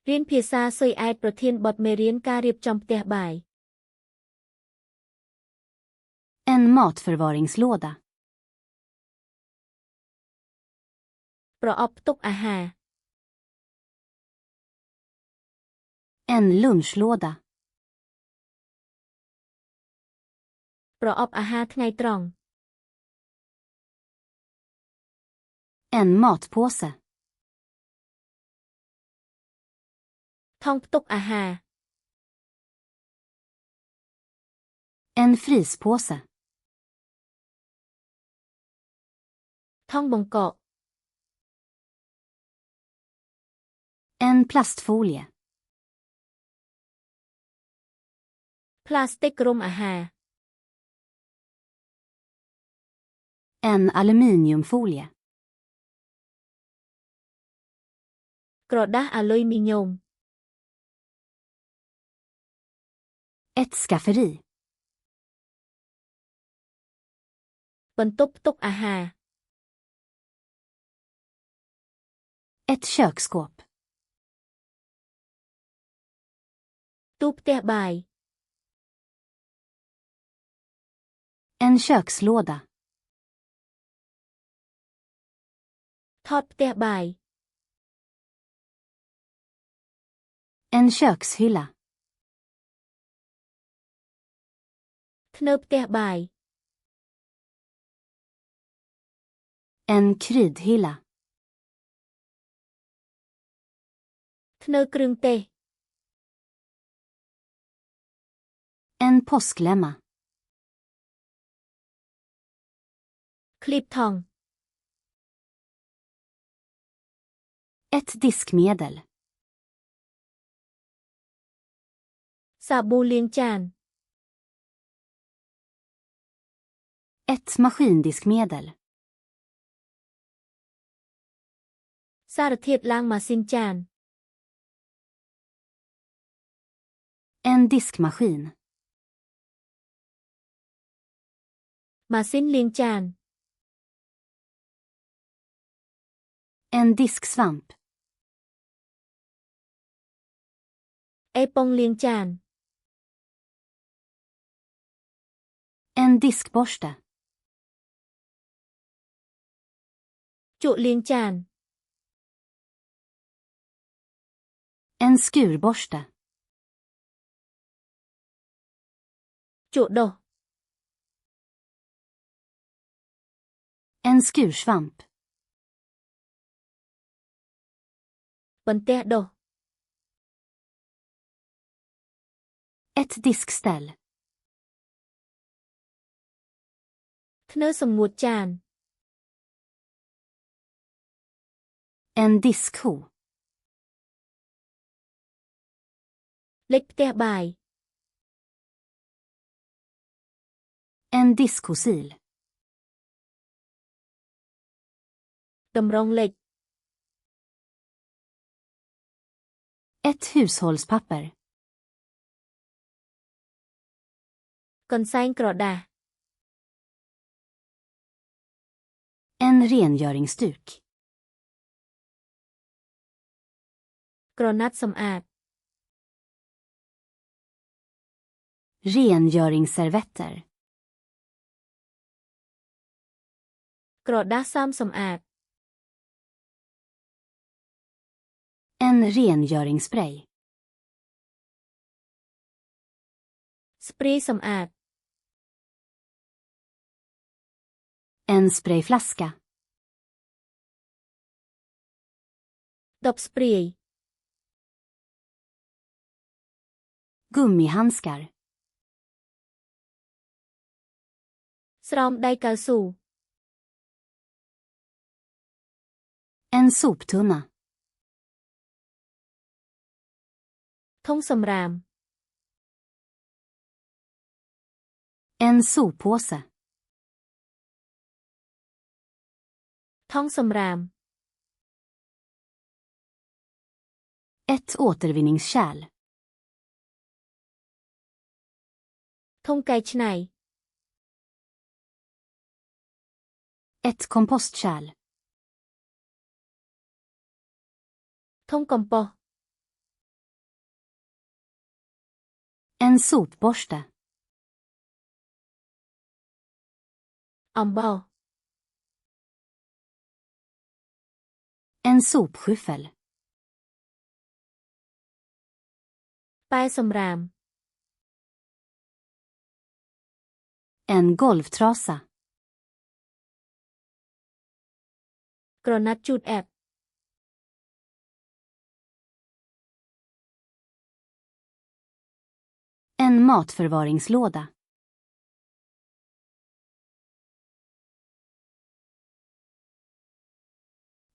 เรียนភាសាស៊ុយអែតប្រធានបទមេរៀនការរៀបចំផ្ទះបាយ En matförvaringslåda. ប្រអប់ផ្ទុកអាហារ En lunchlåda. ប្រអប់អាហារថ្ងៃត្រង់ En matpåse. ថង់ផ្ទុកអាហារ En fryspåse. ថង់បង្កក En plastfolie. ផ្លាស្ទិករុំអាហារ En aluminiumfolie. ក្រដាសអាលុយមីញ៉ូម Ett skafferi. បន្ទប់ផ្ទុកអាហារ Ett köksskåp. ទូផ្ទះបាយ En kökslåda. ថតផ្ទះបាយ En kökshylla. ធ្នើផ្ទះបាយ En kryddhylla. ធ្នើគ្រឿងទេស En påsklämma. ឃ្លីបថង់ Ett diskmedel. សាប៊ូលាងចាន Ett maskindiskmedel. សារធាតុล้างម៉ាស៊ីនចាន En diskmaskin. ម៉ាស៊ីនលាងចាន En disksvamp. អេប៉ុងលាងចាន En diskborste. ជក់លាងចាន En skurborste. ជក់ដុស En skursvamp. បន្ទះដុស Ett diskställ. ធ្នើសម្ងួតចាន En diskho. លិចផ្ទះបាយ En diskosil. តម្រងលិច Ett hushållspapper. កន្សែងក្រដាស En rengöringsduk. ក្រណាត់សម្អាត Rengöringsservetter. ក្រដាសសាមសម្អាត En rengöringsspray. ស្ព្រាយសម្អាត En sprayflaska. ដបស្ព្រាយ Gummihandskar. ស្រោមដៃកៅស៊ូ En soptunna. ធុងសម្រាម En soppåse. ថង់សម្រាម Ett återvinningskärl. ធុងកែច្នៃ Ett kompostkärl. ធុងកំប៉ុស្ត En sopborste. អំបោស En sopskyffel. ប៉ែសម្រាម En golvtrasa. ក្រណាត់ជូតអែប En matförvaringslåda.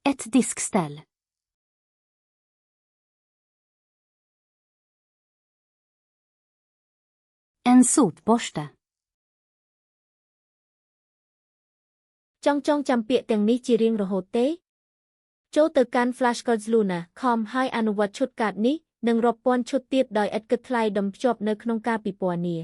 Ett diskställ. En sopborste. ចង់ចាំពាក្យទាំងនេះជារៀងរហូតទេចូលទៅកាន់ flashcardsluna.com ហើយអនុវត្តឈុតកាតនេះនិងរាប់ពាន់ឈុតទៀតដោយឥតគិតថ្លៃដំភ្ជាប់នៅក្នុងការពិពណ៌នា